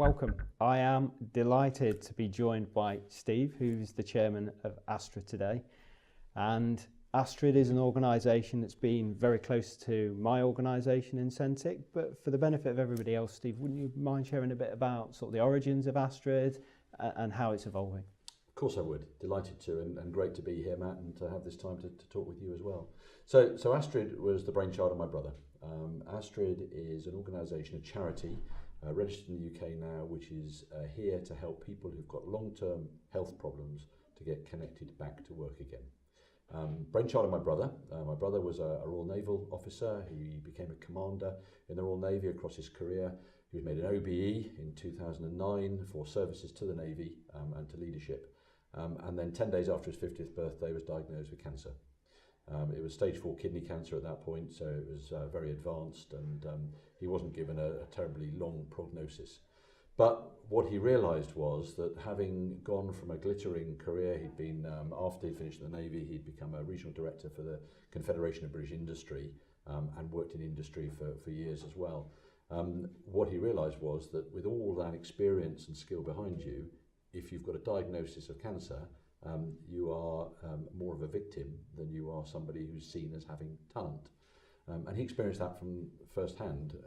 welcome. I am delighted to be joined by Steve, who's the chairman of ASTRiiD today. And ASTRiiD is an organisation that's been very close to my organisation in Centiq, but for the benefit of everybody else, Steve, wouldn't you mind sharing a bit about sort of the origins of ASTRiiD and how it's evolving? Of course I would, delighted to, and great to be here, Matt, and to have this time to talk with you as well. So ASTRiiD was the brainchild of my brother. ASTRiiD is an organisation, a charity, registered in the UK now, which is here to help people who've got long-term health problems to get connected back to work again. Brainchild of my brother. My brother was a Royal Naval officer. He became a commander in the Royal Navy across his career. He was made an OBE in 2009 for services to the Navy and to leadership. And then 10 days after his 50th birthday was diagnosed with cancer. It was stage 4 kidney cancer at that point, so it was very advanced, and he wasn't given a terribly long prognosis. But what he realised was that having gone from a glittering career, he'd been, after he'd finished in the Navy, he'd become a regional director for the Confederation of British Industry and worked in industry for years as well. What he realised was that with all that experience and skill behind you, if you've got a diagnosis of cancer, you are more of a victim than you are somebody who's seen as having talent. And he experienced that from first hand.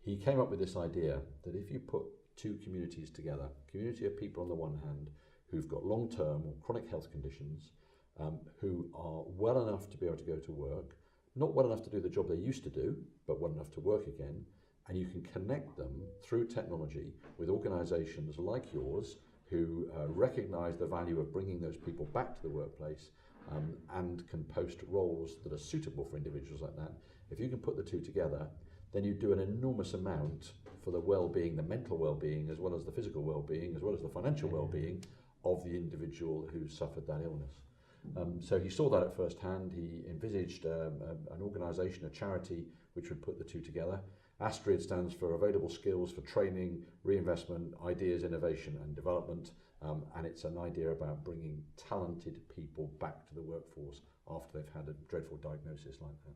He came up with this idea that if you put two communities together, community of people on the one hand who've got long-term or chronic health conditions, who are well enough to be able to go to work, not well enough to do the job they used to do, but well enough to work again, and you can connect them through technology with organisations like yours who recognise the value of bringing those people back to the workplace and can post roles that are suitable for individuals like that. If you can put the two together, then you do an enormous amount for the well-being, the mental well-being, as well as the physical well-being, as well as the financial well-being of the individual who suffered that illness. So he saw that at first hand. He envisaged an organisation, a charity, which would put the two together. ASTRiiD stands for Available Skills for Training, Reinvestment, Ideas, Innovation and Development, and it's an idea about bringing talented people back to the workforce after they've had a dreadful diagnosis like that.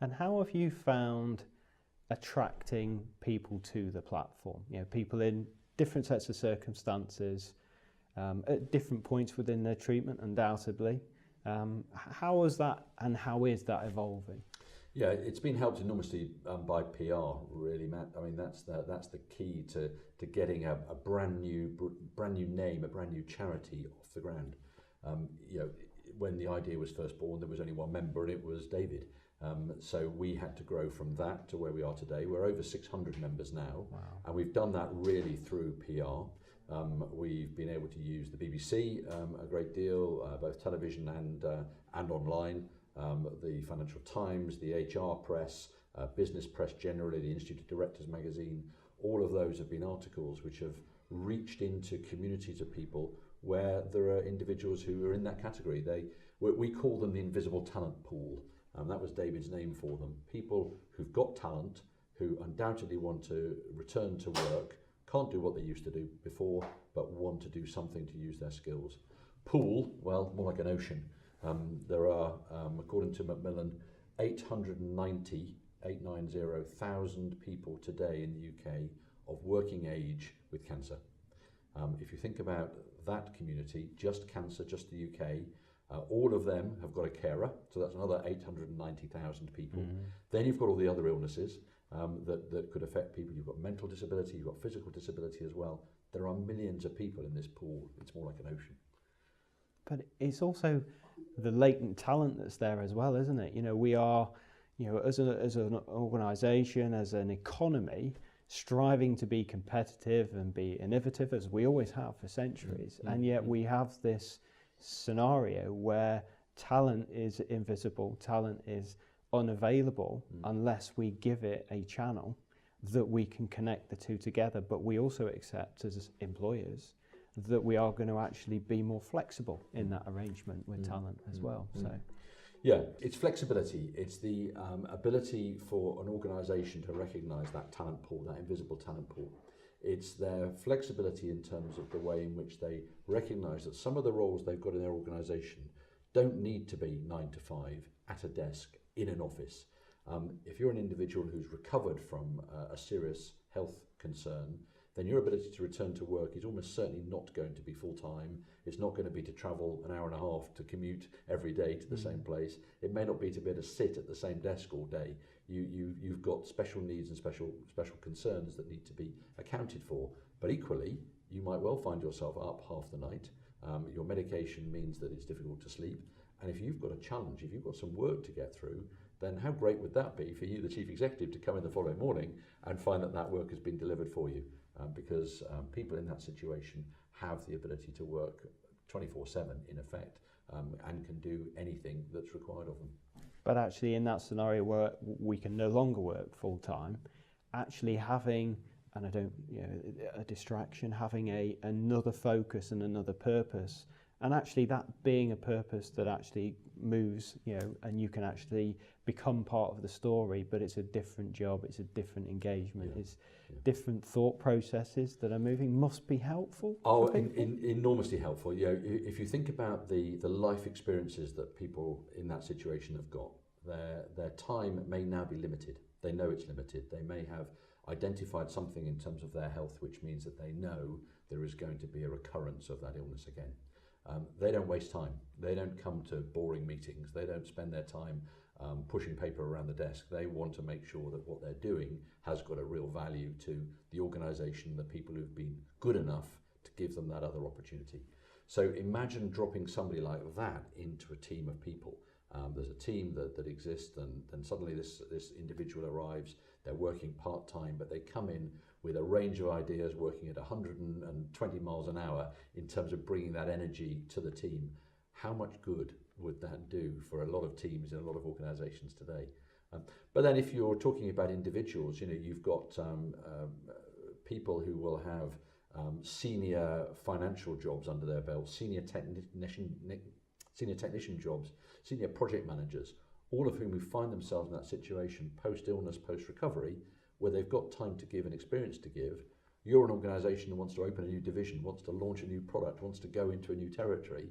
And how have you found attracting people to the platform? You know, people in different sets of circumstances, at different points within their treatment, undoubtedly. How was that, and how is that evolving? Yeah, it's been helped enormously by PR, really, Matt. I mean, that's the key to getting a brand new name, a brand new charity off the ground. You know, when the idea was first born, there was only one member, and it was David. So we had to grow from that to where we are today. We're over 600 members now, wow. And we've done that really through PR. We've been able to use the BBC a great deal, both television and online. The Financial Times, the HR press, business press generally, the Institute of Directors magazine, all of those have been articles which have reached into communities of people where there are individuals who are in that category. We call them the invisible talent pool. That was David's name for them. People who've got talent, who undoubtedly want to return to work, can't do what they used to do before, but want to do something to use their skills. Pool, well, more like an ocean. There are, according to Macmillan, 890,000 people today in the UK of working age with cancer. If you think about that community, just cancer, just the UK, all of them have got a carer, so that's another 890,000 people. Mm-hmm. Then you've got all the other illnesses that could affect people. You've got mental disability, you've got physical disability as well. There are millions of people in this pool. It's more like an ocean. But it's also the latent talent that's there as well, isn't it? You know, we are, you know, as an organisation, as an economy, striving to be competitive and be innovative, as we always have for centuries, and yet we have this scenario where talent is invisible, talent is unavailable unless we give it a channel that we can connect the two together. But we also accept as employers that we are going to actually be more flexible in that arrangement with talent as well. So yeah, it's flexibility. It's the ability for an organisation to recognise that talent pool, that invisible talent pool. It's their flexibility in terms of the way in which they recognise that some of the roles they've got in their organisation don't need to be 9 to 5 at a desk in an office. If you're an individual who's recovered from a serious health concern, then your ability to return to work is almost certainly not going to be full-time. It's not going to be to travel an hour and a half to commute every day to the same place. It may not be to be able to sit at the same desk all day. You've got special needs and special concerns that need to be accounted for. But equally, you might well find yourself up half the night. Your medication means that it's difficult to sleep. And if you've got a challenge, if you've got some work to get through, then how great would that be for you, the chief executive, to come in the following morning and find that that work has been delivered for you? Because people in that situation have the ability to work 24/7 in effect, and can do anything that's required of them. But actually in that scenario where we can no longer work full time, actually having, and I don't, a distraction, having another focus and another purpose, and actually that being a purpose that actually moves, and you can actually become part of the story, but it's a different job, it's a different engagement, it's different thought processes that are moving, must be helpful. Oh, enormously helpful. If you think about the life experiences that people in that situation have got, their time may now be limited. They know it's limited. They may have identified something in terms of their health, which means that they know there is going to be a recurrence of that illness again. They don't waste time. They don't come to boring meetings. They don't spend their time pushing paper around the desk. They want to make sure that what they're doing has got a real value to the organisation, the people who've been good enough to give them that other opportunity. So imagine dropping somebody like that into a team of people. There's a team that exists, and then suddenly this individual arrives. They're working part-time, but they come in with a range of ideas, working at 120 miles an hour in terms of bringing that energy to the team. How much good would that do for a lot of teams in a lot of organisations today? But then if you're talking about individuals, you've got people who will have senior financial jobs under their belt, senior technician jobs, senior project managers, all of whom find themselves in that situation post-illness, post-recovery, where they've got time to give and experience to give. You're an organisation that wants to open a new division, wants to launch a new product, wants to go into a new territory.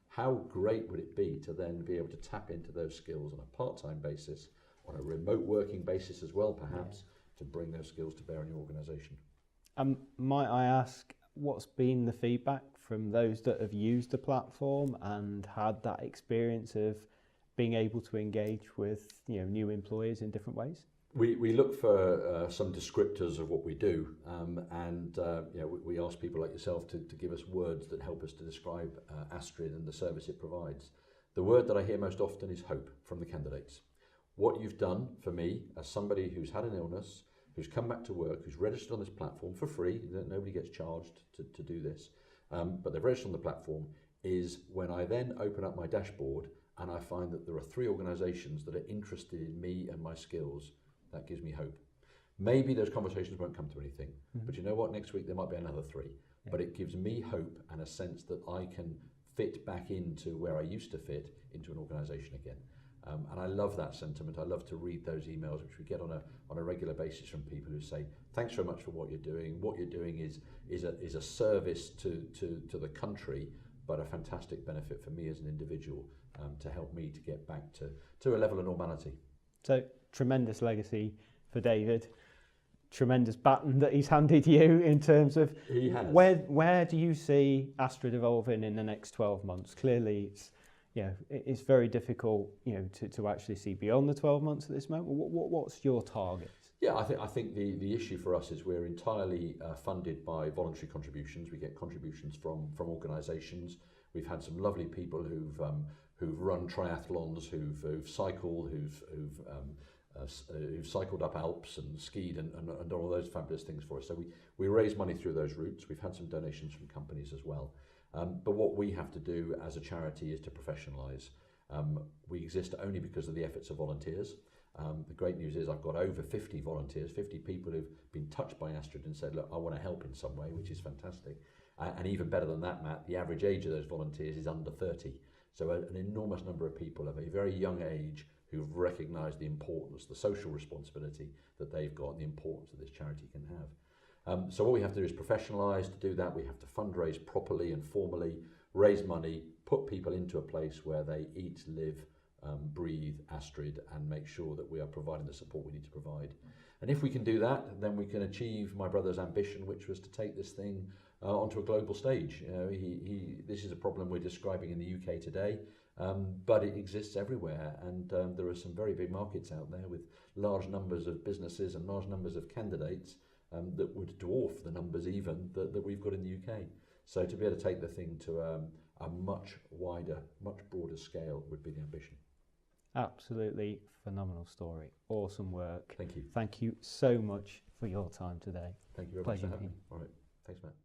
How great would it be to then be able to tap into those skills on a part-time basis, on a remote working basis as well, perhaps, to bring those skills to bear in your organisation? Might I ask, what's been the feedback from those that have used the platform and had that experience of being able to engage with new employees in different ways? We look for some descriptors of what we do, and we ask people like yourself to give us words that help us to describe ASTRiiD and the service it provides. The word that I hear most often is hope from the candidates. What you've done for me as somebody who's had an illness, who's come back to work, who's registered on this platform for free, nobody gets charged to do this, but they've registered on the platform, is when I then open up my dashboard and I find that there are 3 organisations that are interested in me and my skills. That gives me hope. Maybe those conversations won't come to anything, but you know what? Next week there might be another 3. But it gives me hope and a sense that I can fit back into where I used to fit into an organisation again. And I love that sentiment. I love to read those emails which we get on a regular basis from people who say, thanks very much for what you're doing. What you're doing is a service to the country, but a fantastic benefit for me as an individual, to help me to get back to a level of normality. So tremendous legacy for David, tremendous baton that he's handed you in terms of he has. Where do you see ASTRiiD evolving in the next 12 months? Clearly it's very difficult to actually see beyond the 12 months at this moment. What's your target? Yeah, I think the issue for us is we're entirely funded by voluntary contributions. We get contributions from organisations. We've had some lovely people who've run triathlons, who've cycled, who've cycled up Alps and skied and done all those fabulous things for us. So we raise money through those routes. We've had some donations from companies as well. But what we have to do as a charity is to professionalise. We exist only because of the efforts of volunteers. The great news is I've got over 50 volunteers, 50 people who've been touched by ASTRiiD and said, look, I want to help in some way, which is fantastic. And even better than that, Matt, the average age of those volunteers is under 30. So an enormous number of people of a very young age who've recognised the importance, the social responsibility that they've got and the importance that this charity can have. So what we have to do is professionalise. To do that, we have to fundraise properly and formally, raise money, put people into a place where they eat, live, breathe ASTRiiD and make sure that we are providing the support we need to provide. And if we can do that, then we can achieve my brother's ambition, which was to take this thing onto a global stage. You know, this is a problem we're describing in the UK today, but it exists everywhere, and there are some very big markets out there with large numbers of businesses and large numbers of candidates that would dwarf the numbers even that we've got in the UK. So to be able to take the thing to a much wider, much broader scale would be the ambition. Absolutely phenomenal story. Awesome work. Thank you. Thank you so much for your time today. Thank you very much for having me. Pleasure. All right. Thanks, Matt.